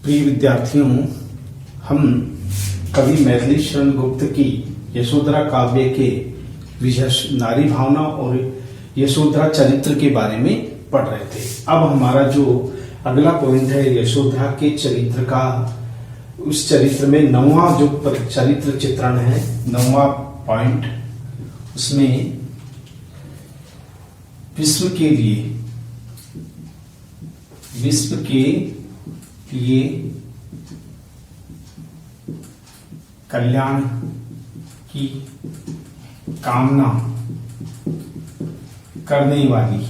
प्रिय विद्यार्थियों, हम कवि मैथिली शरण गुप्त की यशोधरा काव्य के विषय नारी भावना और यशोधरा चरित्र के बारे में पढ़ रहे थे। अब हमारा जो अगला पॉइंट है यशोधरा के चरित्र का, उस चरित्र में नौवां जो चरित्र चित्रण है, नौवां पॉइंट, उसमें विश्व के लिए कल्याण की कामना करने वाली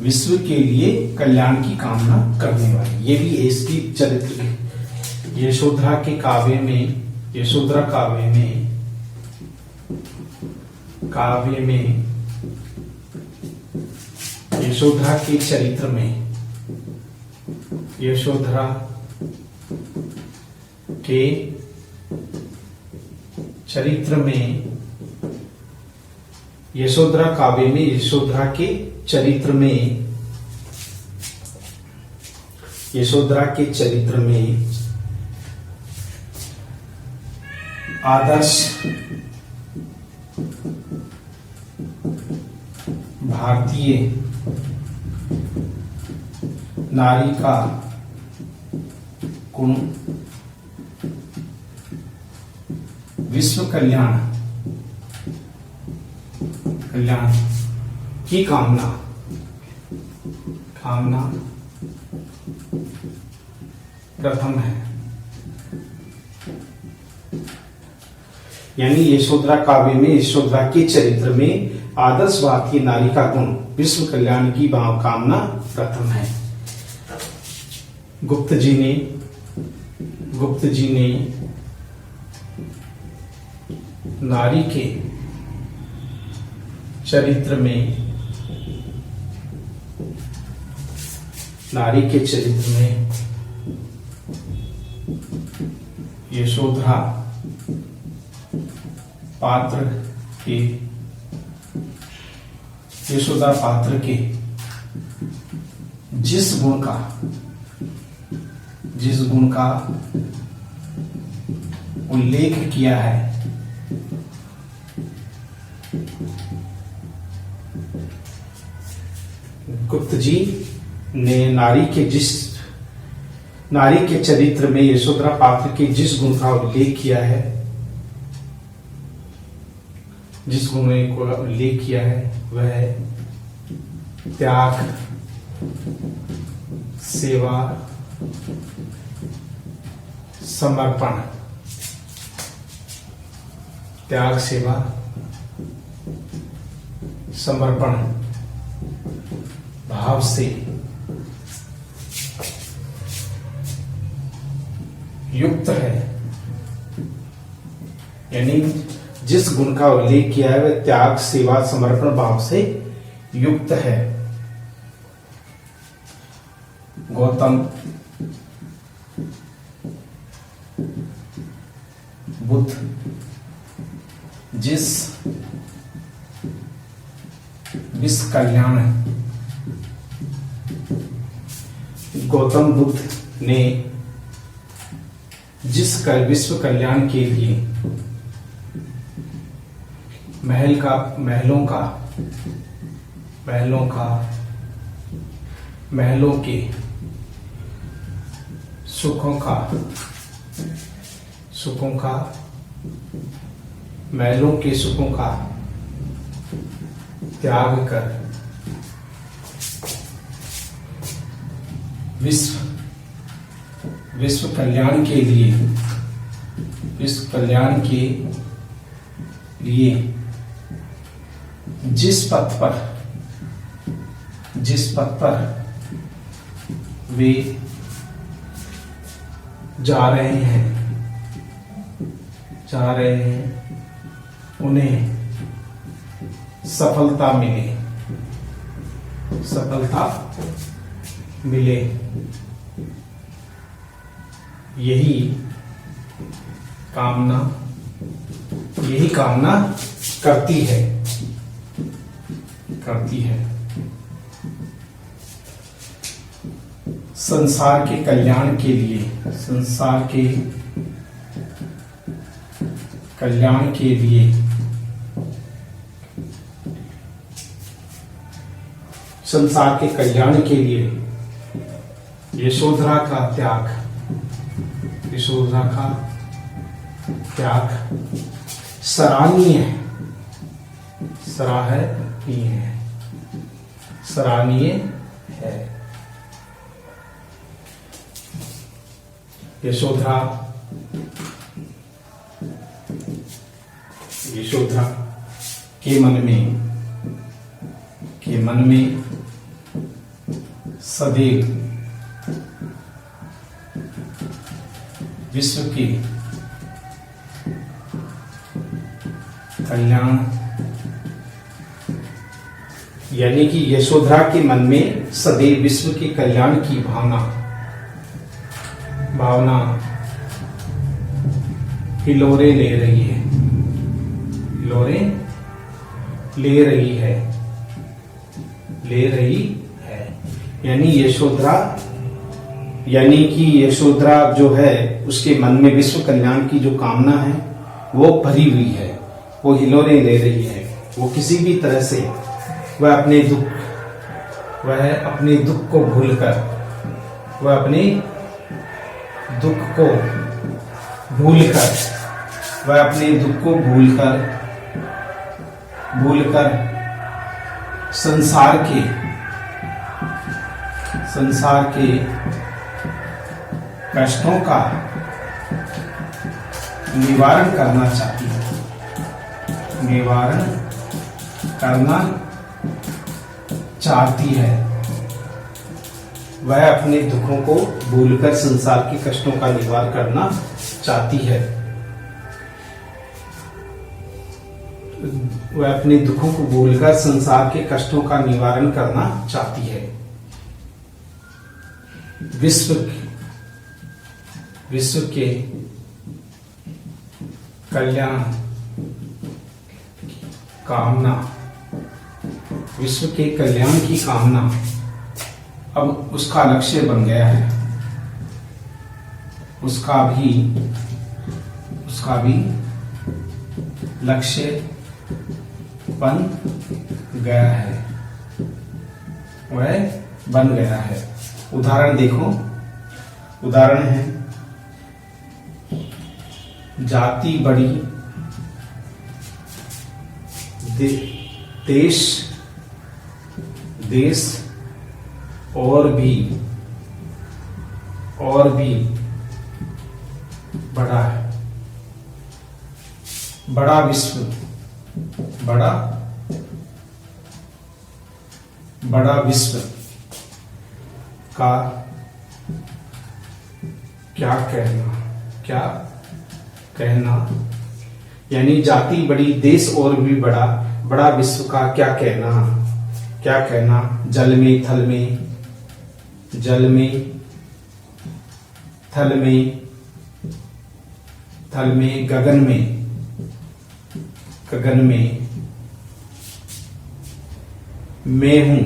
विश्व के लिए कल्याण की कामना करने वाली, ये भी इसकी चरित्र के यशोधरा के काव्य में, यशोधरा काव्य में यशोधरा के चरित्र में, यशोधरा के चरित्र में, यशोधरा काव्य में, यशोधरा के चरित्र में, यशोधरा के चरित्र में आदर्श भारतीय नारी का गुण, विश्व कल्याण की कामना प्रथम है। यानी यशोधरा काव्य में, यशोधरा के चरित्र में आदर्श भारतीय नारी का गुण, विश्व कल्याण की कामना प्रथम है। गुप्त जी ने नारी के चरित्र में, यशोधरा पात्र के जिस गुण का उल्लेख किया है, गुप्त जी ने नारी के चरित्र में यशोधरा पात्र के जिस गुण का उल्लेख किया है, वह है त्याग, सेवा, समर्पण। त्याग, सेवा, समर्पण भाव से युक्त है। यानी जिस गुण का उल्लेख किया है वह त्याग, सेवा, समर्पण भाव से युक्त है। गौतम बुद्ध जिस विश्व कल्याण, गौतम बुद्ध ने जिस विश्व कल्याण के लिए महलों के सुखों का त्याग कर विश्व कल्याण के लिए जिस पथ पर वे जा रहे हैं उन्हें सफलता मिले, यही कामना करती है। संसार के कल्याण के लिए, संसार के कल्याण के लिए, संसार के कल्याण के लिए यशोधरा का त्याग, यशोधरा का त्याग सराहनीय है, सराहनीय है, सराहनीय है। यशोधरा, यशोधरा के मन में सदैव विश्व के कल्याण, यानी कि यशोधरा के मन में सदैव विश्व के कल्याण की भावना हिलोरे ले रही है, हिलोरे ले रही है, ले रही है। यानी यशोधरा, यानी कि यशोधरा जो है उसके मन में विश्व कल्याण की जो कामना है वो भरी हुई है, वो हिलोरे ले रही है। वो किसी भी तरह से वह अपने दुख को भूलकर, वह अपने दुख को भूलकर, वह अपने दुख को भूलकर संसार के कष्टों का निवारण करना चाहती है, निवारण करना चाहती है। वह अपने दुखों को भूलकर संसार के कष्टों का निवारण करना चाहती है। वह अपने दुखों को भूलकर संसार के कष्टों का निवारण करना चाहती है। विश्व के कल्याण कामना, विश्व के कल्याण की कामना अब उसका लक्ष्य बन गया है, उसका भी लक्ष्य बन गया है, वह बन गया है। उदाहरण देखो, उदाहरण है जाति बड़ी, देश और भी बड़ा है, बड़ा विश्व, बड़ा विश्व का क्या कहना, यानी जाति बड़ी, देश और भी बड़ा विश्व का क्या कहना। जल में थल में गगन में मैं हूं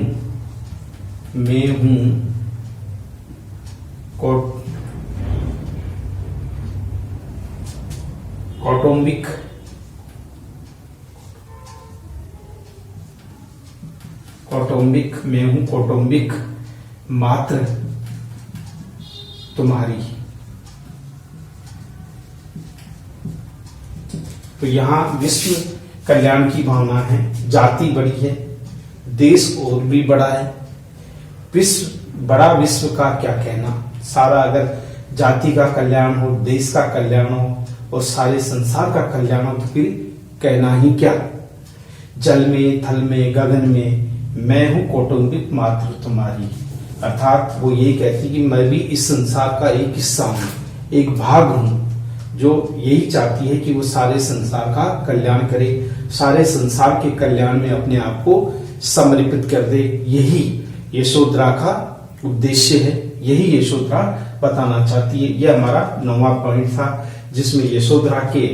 कौटुंबिक मात्र तुम्हारी। तो यहां विश्व कल्याण की भावना है, जाति बड़ी है, देश और भी बड़ा है, बड़ा विश्व का क्या कहना। सारा अगर जाति का कल्याण हो, देश का कल्याण हो और सारे संसार का कल्याण हो तो फिर कहना ही क्या। जल में थल में गगन में मैं हूं कौटुंबिक मात्र तुम्हारी, अर्थात वो ये कहती कि मैं भी इस संसार का एक हिस्सा हूं, एक भाग हूं, जो यही चाहती है कि वो सारे संसार का कल्याण करे, सारे संसार के कल्याण में अपने आप को समर्पित कर दे। यही यशोधरा का उद्देश्य है, यही यशोधरा बताना चाहती है। यह हमारा 9वां पॉइंट था, जिसमें यशोधरा के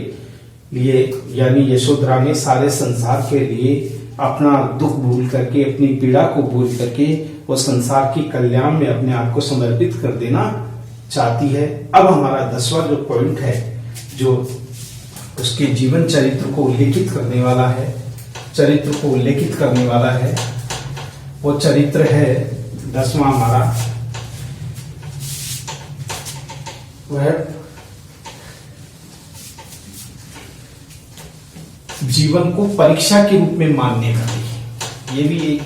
लिए, यानी यशोधरा ने सारे संसार के लिए अपना दुख भूल करके, अपनी पीड़ा को भूल करके वो संसार की कल्याण में अपने आप को समर्पित कर देना चाहती है। अब हमारा 10वां जो पॉइंट है, जो उसके जीवन चरित्र को उल्लेखित करने वाला है, चरित्र को उल्लेखित करने वाला है, वो चरित्र है 10वां हमारा, वह जीवन को परीक्षा के रूप में मानने का। ये भी एक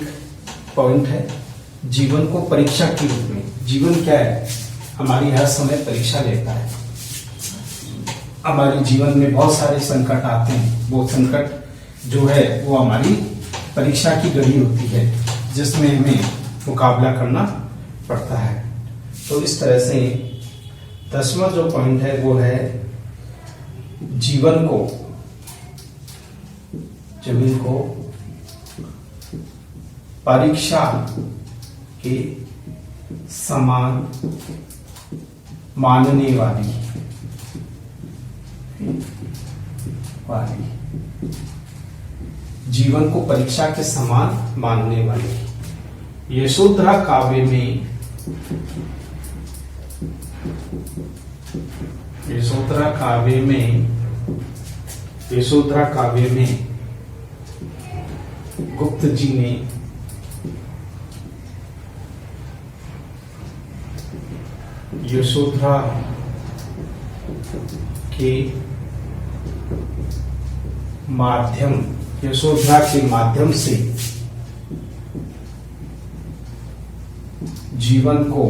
पॉइंट है, जीवन को परीक्षा के रूप में। जीवन क्या है? हमारी हर समय परीक्षा लेता है। हमारे जीवन में बहुत सारे संकट आते हैं, वो संकट जो है वो हमारी परीक्षा की घड़ी होती है, जिसमें हमें मुकाबला करना पड़ता है। तो इस तरह से 10वां जो पॉइंट है वो है जीवन को परीक्षा के समान मानने वाली जीवन को परीक्षा के समान मानने वाली। यशोधरा काव्य में यशोधरा काव्य में गुप्त जी ने यशोधरा के माध्यम से जीवन को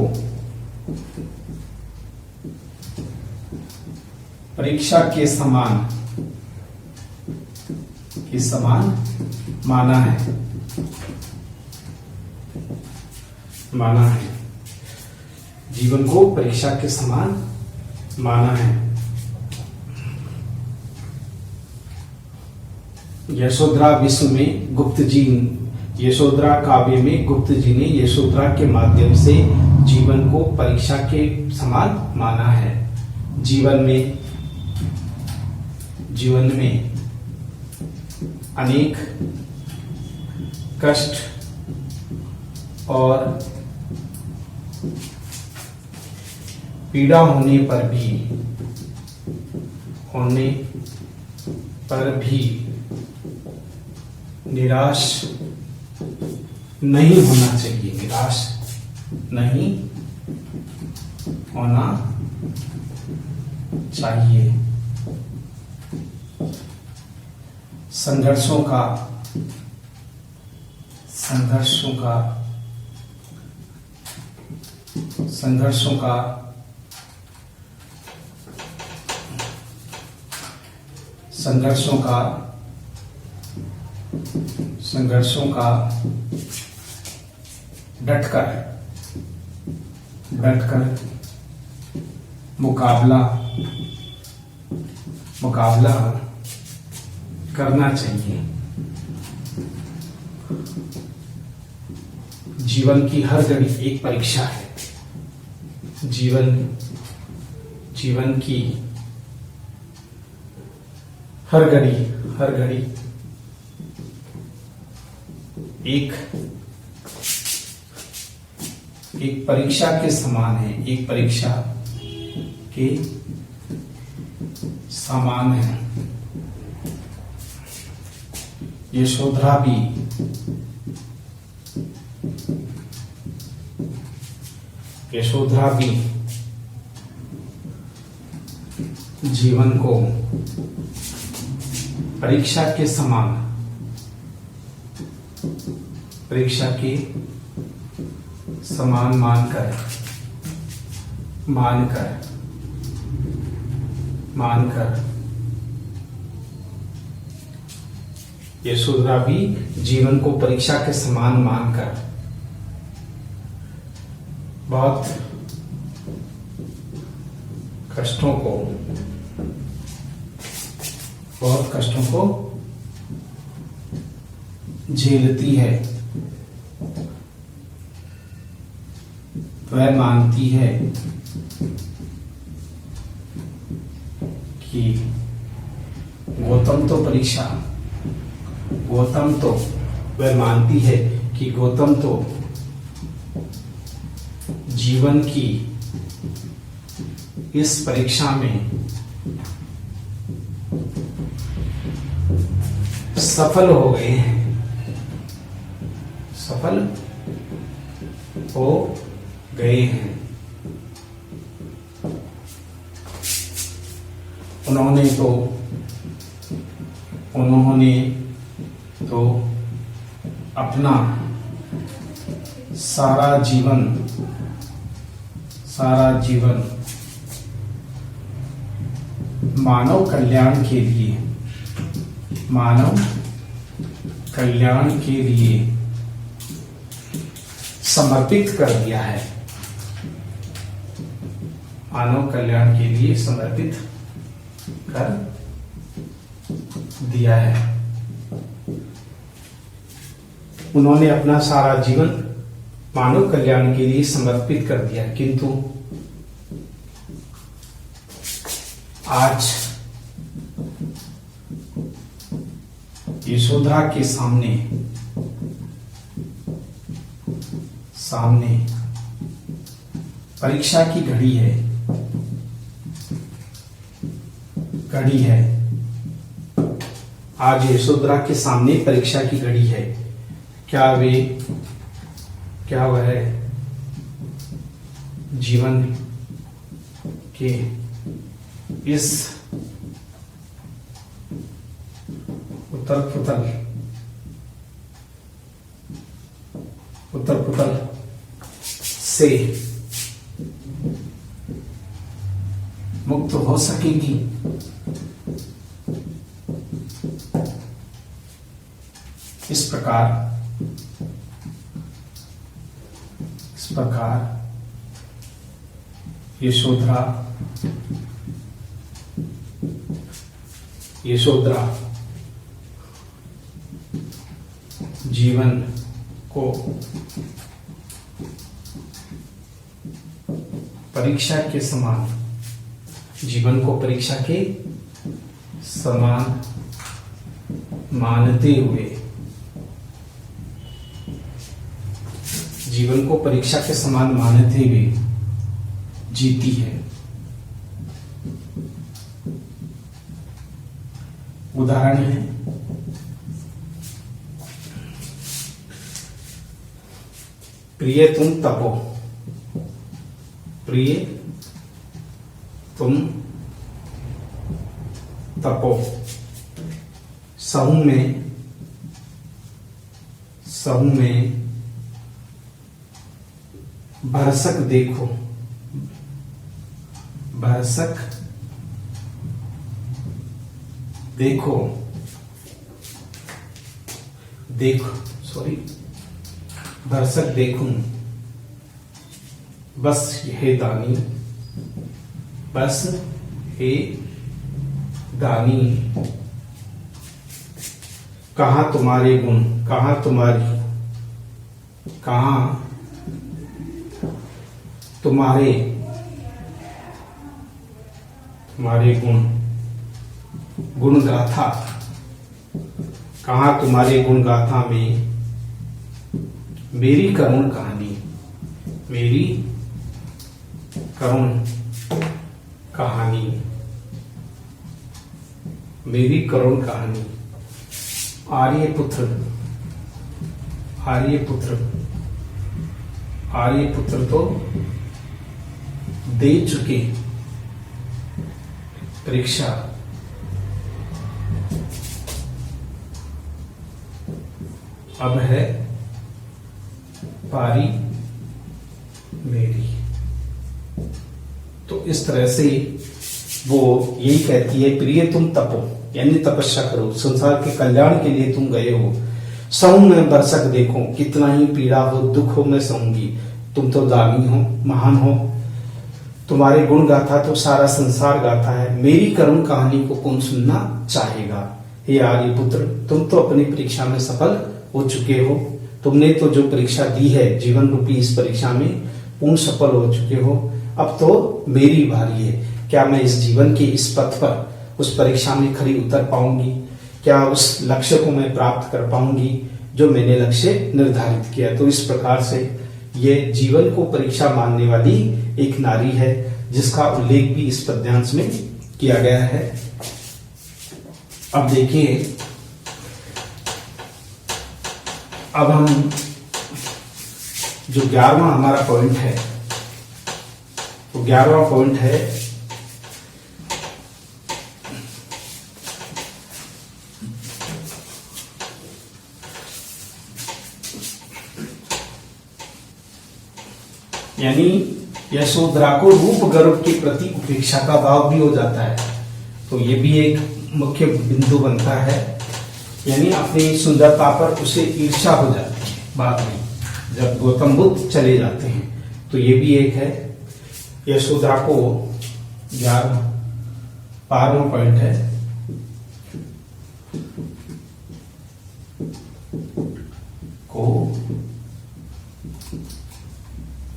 परीक्षा के समान माना है। जीवन को परीक्षा के समान माना है। यशोधरा विश्व में यशोधरा काव्य में गुप्त जी ने यशोधरा के माध्यम से जीवन को परीक्षा के समान माना है। जीवन में अनेक कष्ट और पीड़ा होने पर भी निराश नहीं होना चाहिए। निराश नहीं होना चाहिए। संघर्षों का डटकर मुकाबला करना चाहिए। जीवन की हर घड़ी एक परीक्षा है। जीवन की हर घड़ी एक परीक्षा के समान है। एक परीक्षा के समान है। यशोधरा भी जीवन को परीक्षा के समान मानकर यशोधरा भी जीवन को परीक्षा के समान मानकर बहुत कष्टों को झेलती है। वह मानती है कि गौतम तो जीवन की इस परीक्षा में सफल हो गए हैं, सफल हो गए हैं। उन्होंने तो अपना सारा जीवन मानव कल्याण के लिए समर्पित कर दिया है। मानव कल्याण के लिए समर्पित कर दिया है। उन्होंने अपना सारा जीवन मानव कल्याण के लिए समर्पित कर दिया, किंतु आज यशोधरा के सामने परीक्षा की घड़ी है। आज यशोधरा के सामने परीक्षा की घड़ी है। क्या वह जीवन के इस उथल पुथल से मुक्त हो सकेगी? इस प्रकार यशोधरा जीवन को परीक्षा के समान मानते हुए जीती है। उदाहरण है, प्रिय तुम तपो सहु में भरसक देखो भरसक देखूं बस हे दानी कहाँ तुम्हारे गुण, कहाँ तुम्हारे गुण गाथा, कहाँ तुम्हारे गुण गाथा में मेरी करुण कहानी। आर्यपुत्र तो दे चुके परीक्षा, अब है पारी मेरी। तो इस तरह से वो यही कहती है, प्रिय तुम तपो, यानी तपस्या करो, संसार के कल्याण के लिए तुम गए हो। सहु में बरसक देखो, कितना ही पीड़ा हो दुख हो मैं सहूंगी। तुम तो दानी हो, महान हो, तुम्हारे गुण गाथा तो सारा संसार गाथा है, मेरी करुण कहानी को कौन सुनना चाहेगा। हे आर्यपुत्र, तुम तो अपनी परीक्षा में सफल हो चुके हो। तुमने तो जो परीक्षा दी है जीवन रूपी, इस परीक्षा में पूर्ण सफल हो चुके हो। अब तो मेरी बारी है। क्या मैं इस जीवन के इस पथ पर उस परीक्षा में खरी उतर पाऊंगी? क्या उस लक्ष्य को मैं प्राप्त कर पाऊंगी जो मैंने लक्ष्य निर्धारित किया? तो इस प्रकार से ये जीवन को परीक्षा मानने वाली एक नारी है, जिसका उल्लेख भी इस पद्यांश में किया गया है। अब देखिए, अब हम जो 11वां हमारा पॉइंट है, तो 11वां पॉइंट है यानी यशोधरा को रूप गर्व के प्रति उपेक्षा का भाव भी हो जाता है। तो ये भी एक मुख्य बिंदु बनता है, यानी अपनी सुंदरता पर उसे ईर्ष्या हो जाती है बाद में, जब गौतम बुद्ध चले जाते हैं। तो ये भी एक है। यशोधरा को 12वां पॉइंट है, को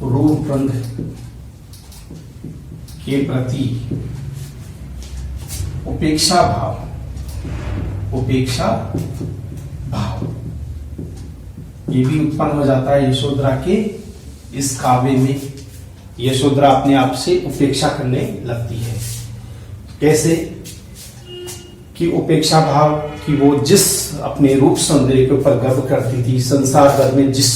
रूप रंग के प्रति उपेक्षा भाव ये भी उत्पन्न हो जाता है यशोधरा के इस काव्य में। यशोधरा अपने आप से उपेक्षा करने लगती है। कैसे कि उपेक्षा भाव कि वो जिस अपने रूप सौंदर्य के ऊपर गर्व करती थी, संसार भर में जिस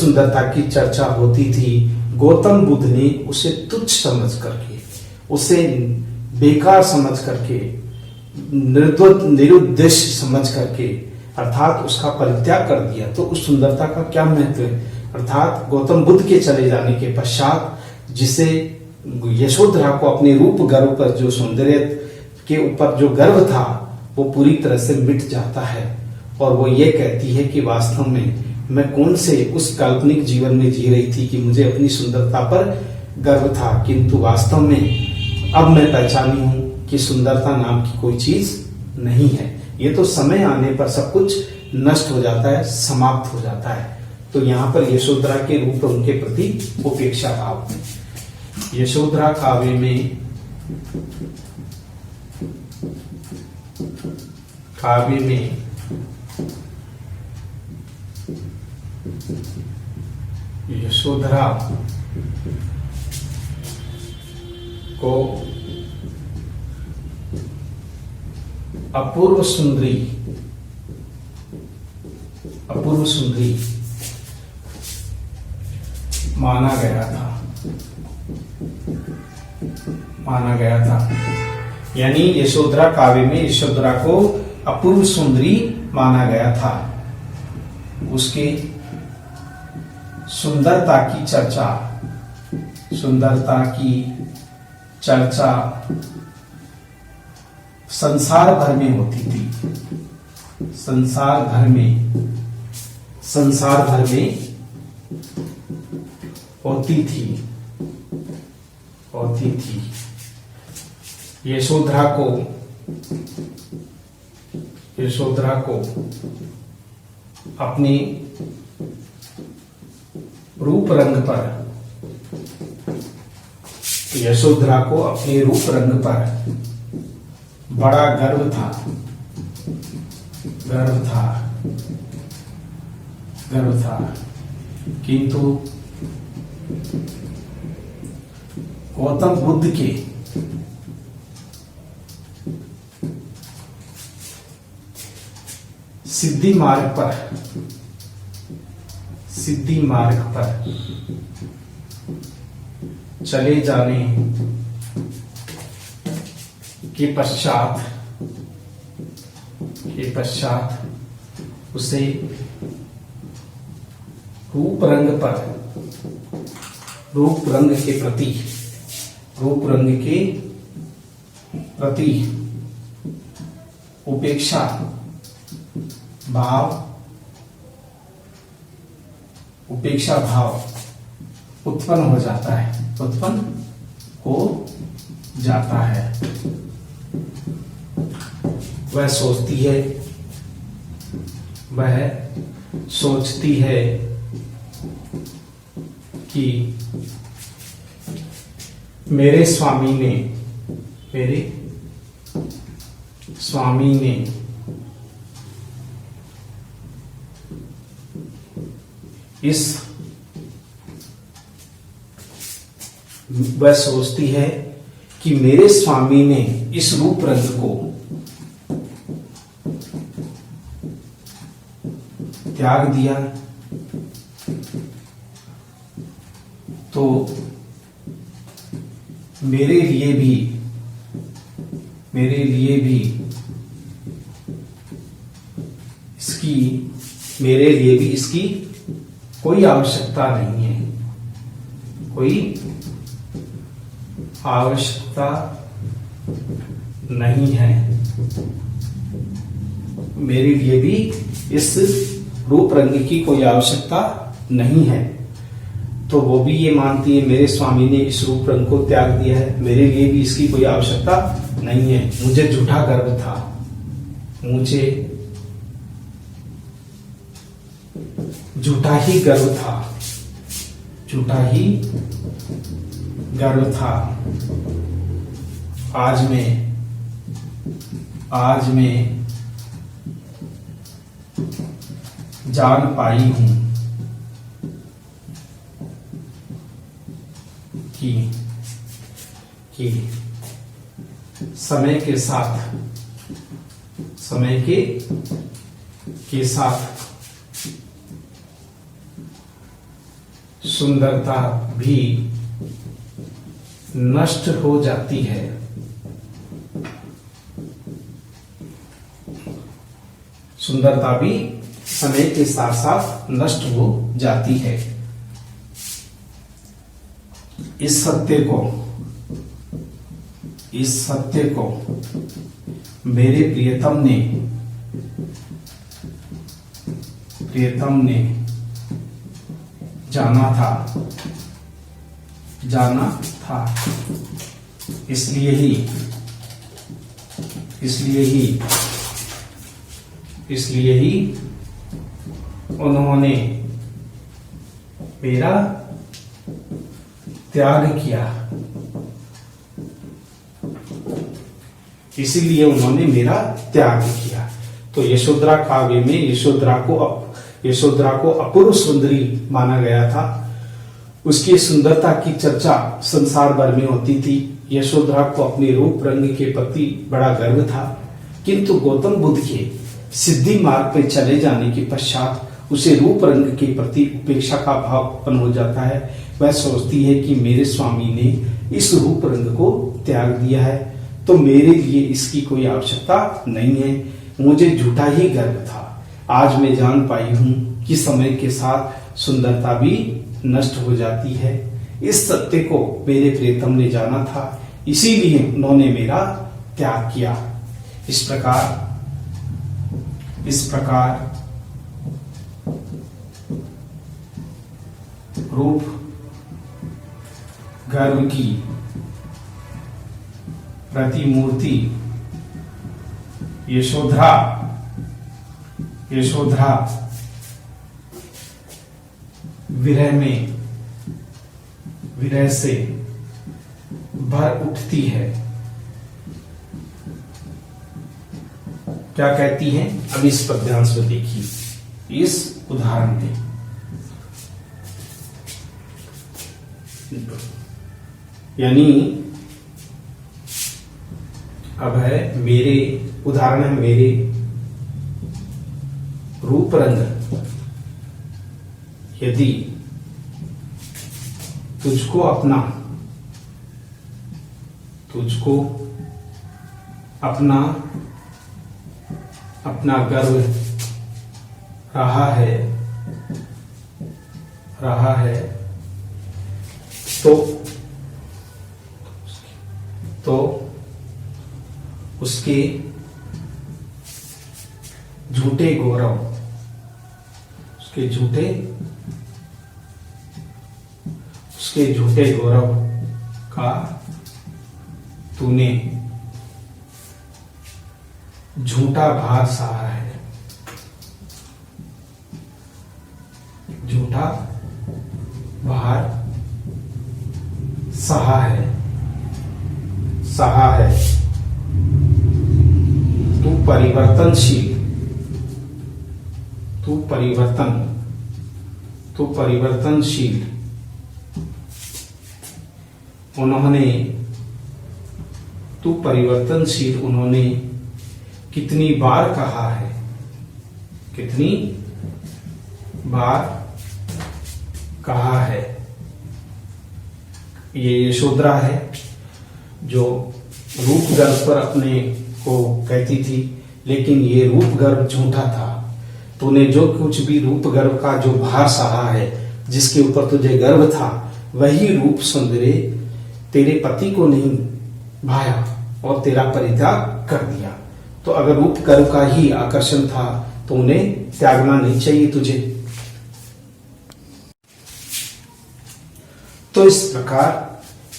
सुंदरता की चर्चा होती थी, गौतम बुद्ध ने उसे तुच्छ समझ करके, उसे बेकार समझ करके, निरुद्देश्य समझ करके, अर्थात उसका परित्याग कर दिया। तो उस सुंदरता का क्या महत्व है? अर्थात गौतम बुद्ध के चले जाने के पश्चात जिसे यशोधरा को अपने रूप गर्व पर, जो सौंदर्य के ऊपर जो गर्व था, वो पूरी तरह से मिट जाता है। और वो ये कहती है कि वास्तव में मैं कौन से उस काल्पनिक जीवन में जी रही थी कि मुझे अपनी सुंदरता पर गर्व था, किंतु वास्तव में अब मैं पहचानी हूं कि सुंदरता नाम की कोई चीज नहीं है। ये तो समय आने पर सब कुछ नष्ट हो जाता है, समाप्त हो जाता है। तो यहाँ पर यशोधरा के रूप उनके प्रति उपेक्षा भाव। यशोधरा काव्य में यशोधरा को अपूर्व सुंदरी माना गया था। यानी यशोधरा काव्य में यशोधरा को अपूर्व सुंदरी माना गया था। उसके सुंदरता की चर्चा संसार भर में होती थी। संसार भर में होती थी। यशोधरा को अपने रूप रंग पर बड़ा गर्व था, किंतु गौतम बुद्ध के सिद्धि मार्ग पर चले जाने के पश्चात उसे रूप रंग के प्रति उपेक्षा भाव उत्पन्न हो जाता है। वह सोचती है कि मेरे स्वामी ने वह सोचती है कि मेरे स्वामी ने इस रूप रंग को त्याग दिया तो मेरे लिए भी इसकी कोई आवश्यकता नहीं है, कोई आवश्यकता नहीं है। मेरे लिए भी इस रूप रंग की कोई आवश्यकता नहीं है। तो वो भी ये मानती है मेरे स्वामी ने इस रूप रंग को त्याग दिया है, मेरे लिए भी इसकी कोई आवश्यकता नहीं है। मुझे झूठा गर्व था, मुझे झूठा ही गर्व था, झूठा ही गर्व था। आज मैं जान पाई हूं कि समय के साथ सुंदरता भी नष्ट हो जाती है। सुंदरता भी समय के साथ साथ नष्ट हो जाती है। इस सत्य को मेरे प्रियतम ने जाना था। इसलिए ही उन्होंने मेरा त्याग किया। इसीलिए उन्होंने मेरा त्याग किया। तो यशोधरा काव्य में यशोधरा को अपूर्व सुंदरी माना गया था। उसकी सुंदरता की चर्चा संसार भर में होती थी। यशोधरा को अपने रूप रंग के प्रति बड़ा गर्व था, किंतु गौतम बुद्ध के सिद्धि मार्ग पर चले जाने के पश्चात उसे रूप रंग के प्रति उपेक्षा का भाव उत्पन्न हो जाता है। वह सोचती है कि मेरे स्वामी ने इस रूप रंग को त्याग दिया है, तो मेरे लिए इसकी कोई आवश्यकता नहीं है। मुझे झूठा ही गर्व था। आज मैं जान पाई हूं कि समय के साथ सुंदरता भी नष्ट हो जाती है। इस सत्य को मेरे प्रियतम ने जाना था, इसीलिए उन्होंने मेरा त्याग किया। इस प्रकार रूप गर्व की प्रतिमूर्ति यशोधरा विरह से भर उठती है। क्या कहती है, अब इस पद्यांश में देखिए, इस उदाहरण में यानी अब है मेरे उदाहरण है मेरे रूप रंग यदि तुझको अपना गर्व रहा है तो उसके झूठे गौरव का तूने झूठा भार सहा है। झूठा भार सहा है। तू तो परिवर्तनशील उन्होंने कितनी बार कहा है, कितनी बार कहा है। ये यशोधरा है जो रूप गर्व पर अपने को कहती थी, लेकिन ये रूप गर्व झूठा था। तूने जो कुछ भी रूप गर्व का जो भार सहा है, जिसके ऊपर तुझे गर्व था, वही रूप सौंदर्य तेरे पति को नहीं भाया और तेरा परित्याग कर दिया। तो अगर रूप गर्व का ही आकर्षण था तो उन्हें त्यागना नहीं चाहिए तुझे। तो इस प्रकार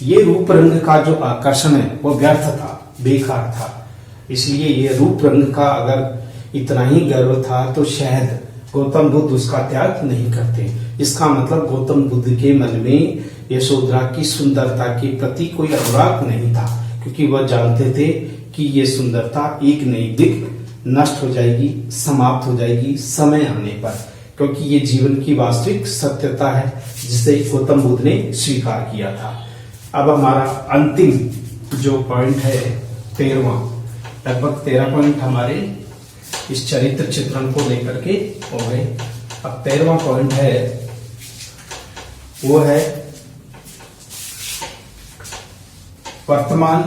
ये रूप रंग का जो आकर्षण है वो व्यर्थ था, बेकार था। इसलिए ये रूप रंग का अगर इतना ही गर्व था तो शायद गौतम बुद्ध उसका त्याग नहीं करते। इसका मतलब गौतम बुद्ध के मन में यशोधरा की सुंदरता के प्रति कोई अनुराग नहीं था, क्योंकि वह जानते थे कि ये सुंदरता एक नई दिन नष्ट हो जाएगी, समाप्त हो जाएगी समय आने पर, क्योंकि ये जीवन की वास्तविक सत्यता है जिसे गौतम बुद्ध ने स्वीकार किया था। अब हमारा अंतिम जो पॉइंट है 13वां, लगभग 13 पॉइंट हमारे इस चरित्र चित्रण को लेकर के हो गए। अब 13वां पॉइंट है वो है वर्तमान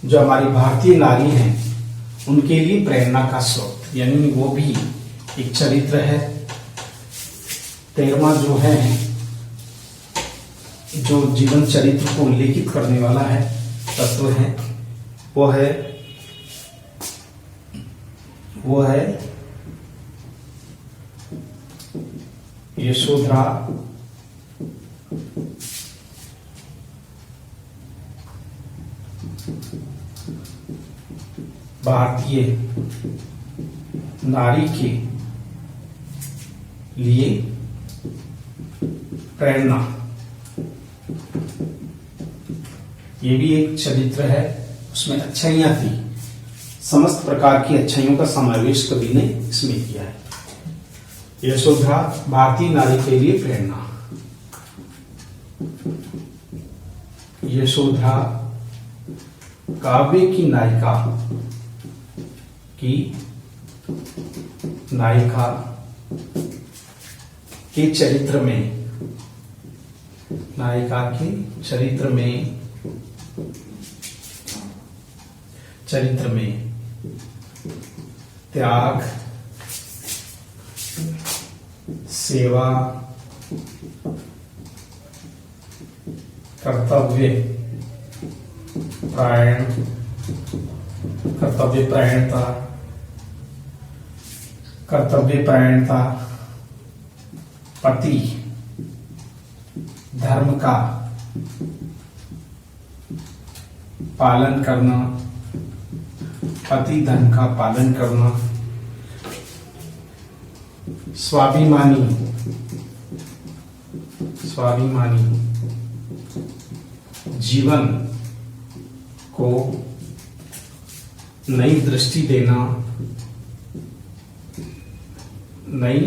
जो हमारी भारतीय नारी हैं उनके लिए प्रेरणा का स्रोत, यानी वो भी एक चरित्र है। 13वां जो है जो जीवन चरित्र को उल्लेखित करने वाला है तत्व है वो है यशोधरा भारतीय नारी के लिए प्रेरणा। ये भी एक चरित्र है, उसमें अच्छाइयां थी, समस्त प्रकार की अच्छाइयों का समावेश कवि ने इसमें किया है। यशोधरा भारतीय नारी के लिए प्रेरणा। यशोधरा काव्य की नायिका के चरित्र में त्याग, सेवा, कर्तव्य परायणता, पति धर्म का पालन करना, पति धर्म का पालन करना, स्वाभिमानी जीवन को नई दृष्टि देना, नई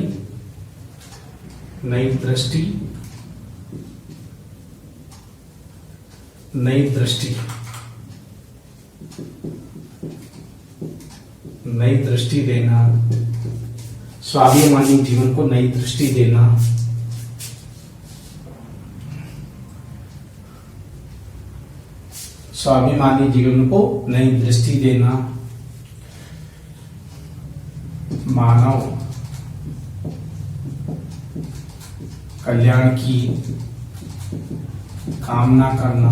दृष्टि देना, स्वाभिमानी जीवन को नई दृष्टि देना, स्वाभिमानी जीवन को नई दृष्टि देना, मानव कल्याण की कामना करना,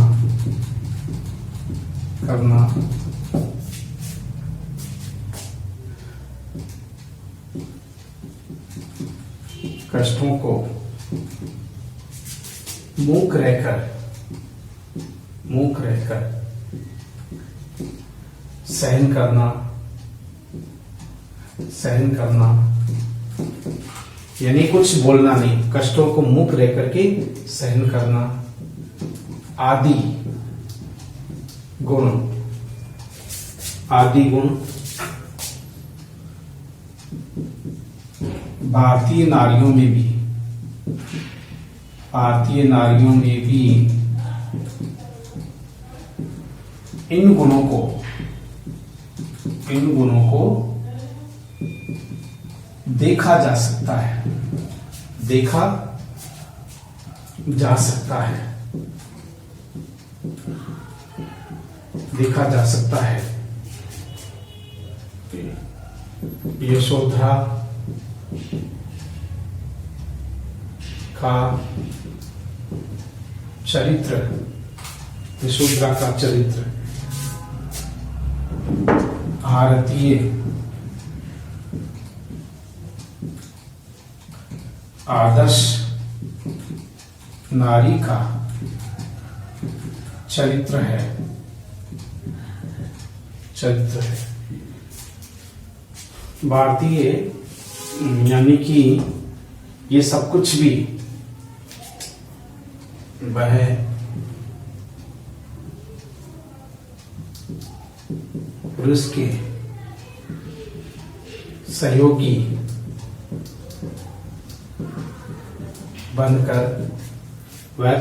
कष्टों को मूक रहकर सहन करना, यानी कुछ बोलना नहीं, कष्टों को मूक रह करके सहन करना, आदि गुण भारतीय नारियों में भी भारतीय नारियों में भी इन गुणों को देखा जा सकता है, देखा जा सकता है, देखा जा सकता है। यशोधरा का चरित्र, यशोधरा का चरित्र भारतीय आदर्श नारी का चरित्र है, भारतीय यानी कि ये सब कुछ भी वह पुरुष के सहयोगी बनकर, वह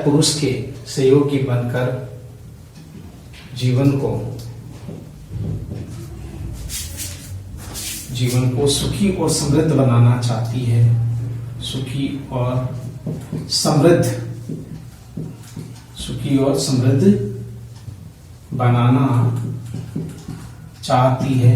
पुरुष के सहयोगी बनकर जीवन को सुखी और समृद्ध बनाना चाहती है, सुखी और समृद्ध बनाना चाहती है।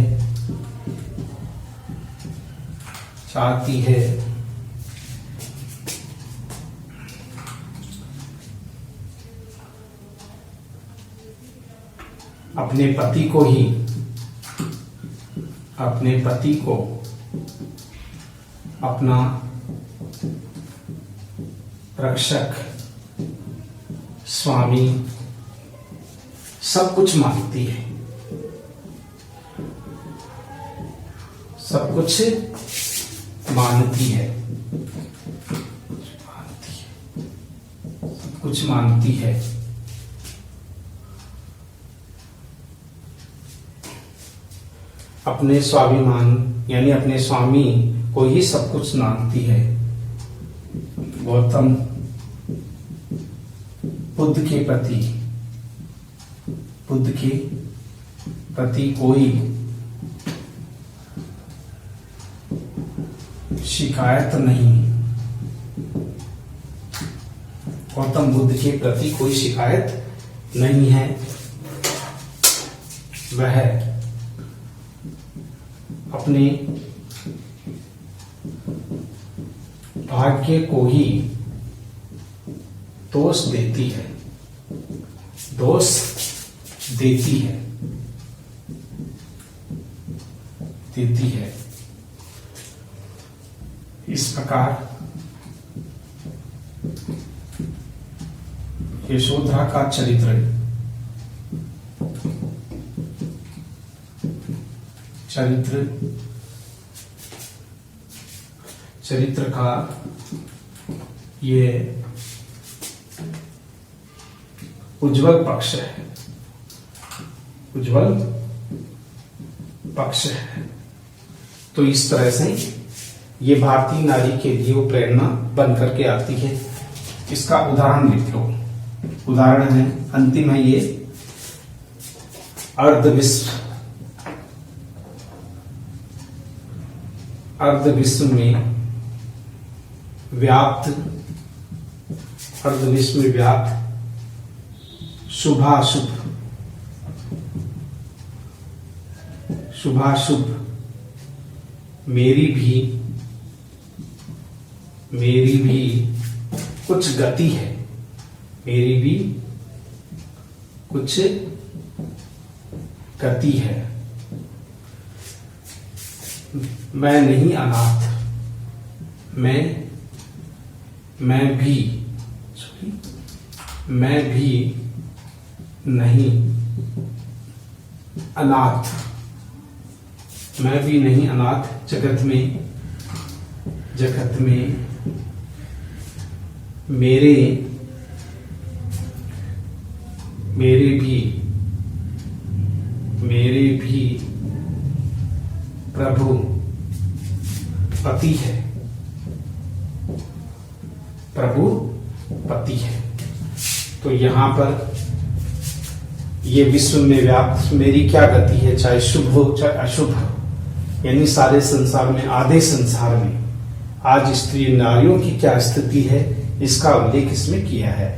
अपने पति को अपना रक्षक, स्वामी सब कुछ मानती है, सब कुछ मानती है, सब कुछ मानती है। अपने स्वाभिमान यानी अपने स्वामी को ही सब कुछ मानती है। गौतम बुद्ध के प्रति कोई शिकायत नहीं, गौतम बुद्ध के प्रति कोई शिकायत नहीं है। वह अपने भाग्य को ही दोष देती है, देती है। इस प्रकार यशोधरा का चरित्र का ये उज्जवल पक्ष है। तो इस तरह से ये भारतीय नारी के लिए वो प्रेरणा बन करके आती है। इसका उदाहरण लिख लो। उदाहरण है, अंतिम है ये अर्ध विश्व में व्याप्त शुभाशुभ मेरी भी कुछ गति है, मेरी भी कुछ गति है। मैं नहीं अनाथ, मैं भी नहीं अनाथ, मैं भी नहीं अनाथ। जगत में मेरे भी प्रभु पति है, प्रभु पति है। तो यहाँ पर ये विश्व में व्याप्त मेरी क्या गति है, चाहे शुभ हो चाहे अशुभ हो, यानी सारे संसार में, आधे संसार में आज स्त्री नारियों की क्या स्थिति है, इसका उल्लेख इसमें किया है।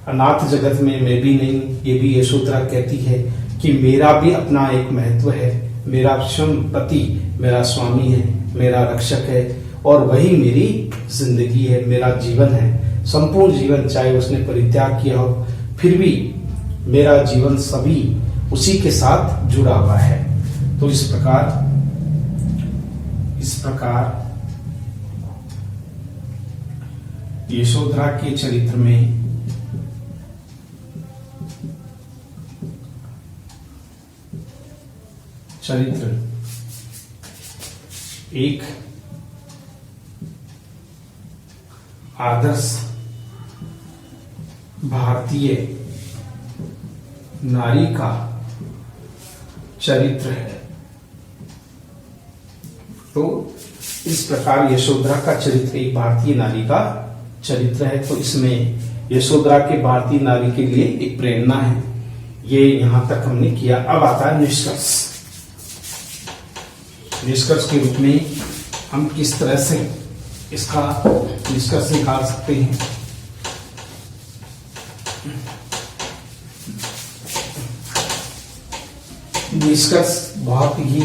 अनाथ जगत में मैं भी नहीं, ये भी यशोधरा कहती है कि मेरा भी अपना एक महत्व है, मेरा स्वयं पति मेरा स्वामी है, मेरा रक्षक है, और वही मेरी जिंदगी है, मेरा जीवन है, संपूर्ण जीवन। चाहे उसने परित्याग किया हो, फिर भी मेरा जीवन सभी उसी के साथ जुड़ा हुआ है। तो इस प्रकार यशोधरा के चरित्र में एक आदर्श भारतीय नारी का चरित्र है। तो इस प्रकार यशोधरा का चरित्र एक भारतीय नारी का चरित्र है। तो इसमें यशोधरा के भारतीय नारी के लिए एक प्रेरणा है। ये यहां तक हमने किया। अब आता है निष्कर्ष। निष्कर्ष के रूप में हम किस तरह से इसका निष्कर्ष निकाल सकते हैं। निष्कर्ष बहुत ही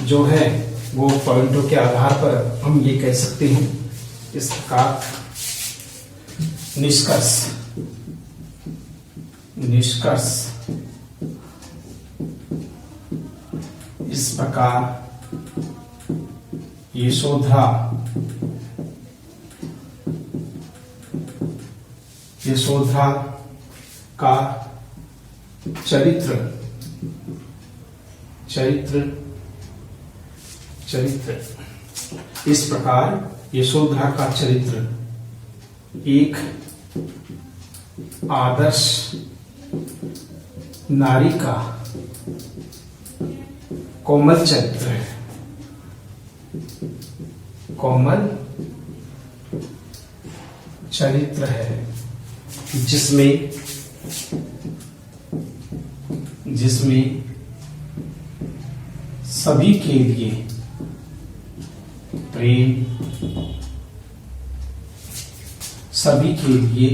जो है वो पॉइंटों के आधार पर हम ये कह सकते हैं इस प्रकार। निष्कर्ष इस प्रकार यशोधरा का चरित्र इस प्रकार यशोधरा का चरित्र एक आदर्श नारी का कोमल चरित्र है। कोमल चरित्र है जिसमें सभी के लिए प्रेम, सभी के लिए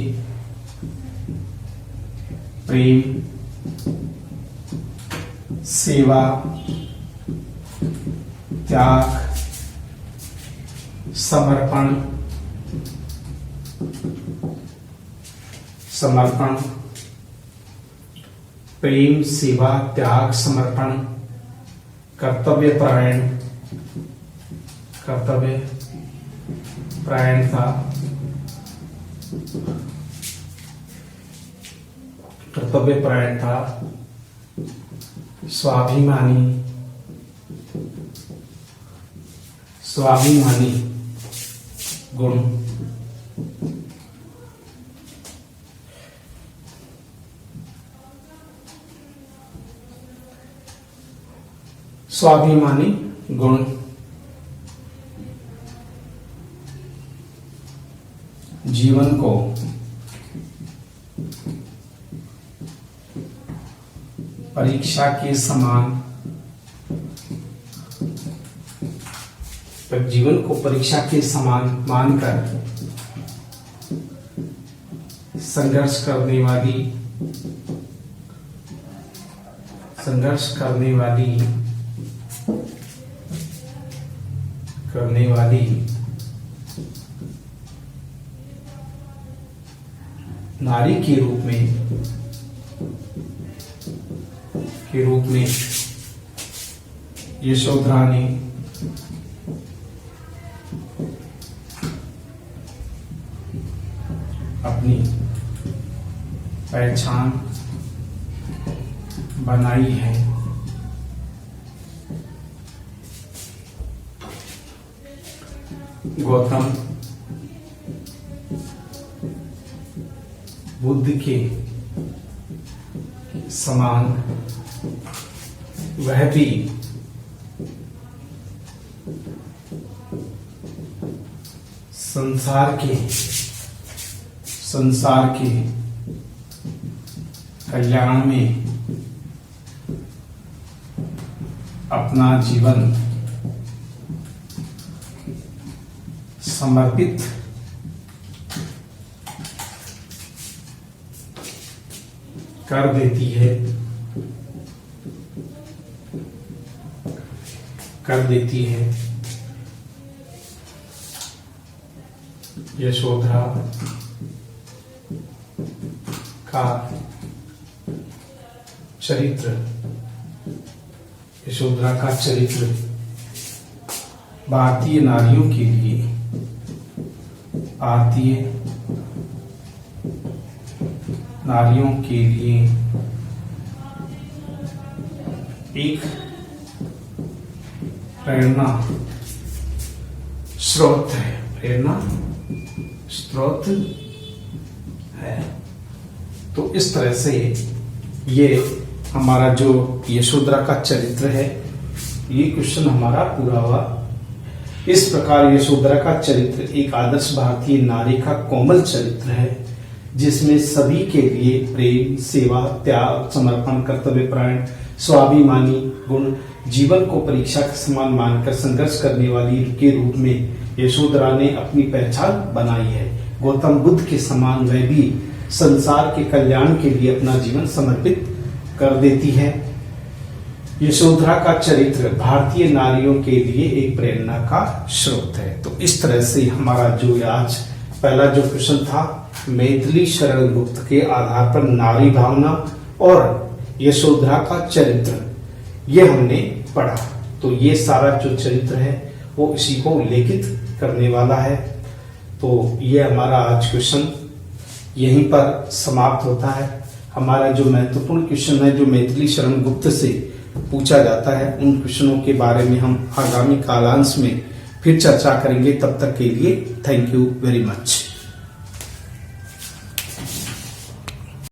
प्रेम, सेवा, त्याग, समर्पण, प्रेम, सेवा, त्याग, समर्पण, कर्तव्य परायणता, स्वाभिमानी गुण, जीवन को परीक्षा के समान, जीवन को परीक्षा के समान मानकर संघर्ष करने वाली नारी के रूप में यशोधरा ने अपनी पहचान बनाई है। गौतम बुद्ध के समान वह भी संसार के संसार के कल्याण में अपना जीवन समर्पित कर देती है, यशोधरा का चरित्र, यशोधरा का चरित्र भारतीय नारियों के लिए, भारतीय नारियों के लिए एक प्रेरणा स्रोत है, प्रेरणा स्रोत है। तो इस तरह से ये हमारा जो यशोधरा का चरित्र है, ये क्वेश्चन हमारा पूरा हुआ। इस प्रकार यशोधरा का चरित्र एक आदर्श भारतीय नारी का कोमल चरित्र है, जिसमें सभी के लिए प्रेम, सेवा, त्याग, समर्पण, कर्तव्यपरायण, स्वाभिमानी गुण, जीवन को परीक्षा के समान मानकर संघर्ष करने वाली के रूप में यशोधरा ने अपनी पहचान बनाई है। गौतम बुद्ध के समान वह भी संसार के कल्याण के लिए अपना जीवन समर्पित कर देती है। यशोधरा का चरित्र भारतीय नारियों के लिए एक प्रेरणा का स्रोत है। तो इस तरह से हमारा जो आज पहला जो क्वेश्चन था, मैथिली शरण गुप्त के आधार पर नारी भावना और यशोधरा का चरित्र, ये हमने पढ़ा। तो ये सारा जो चरित्र है वो इसी को उल्लेखित करने वाला है। तो ये हमारा आज क्वेश्चन यहीं पर समाप्त होता है। हमारा जो महत्वपूर्ण क्वेश्चन है, जो मैथिली शरण गुप्त से पूछा जाता है, उन क्वेश्चनों के बारे में हम आगामी कालांश में फिर चर्चा करेंगे। तब तक के लिए थैंक यू वेरी मच।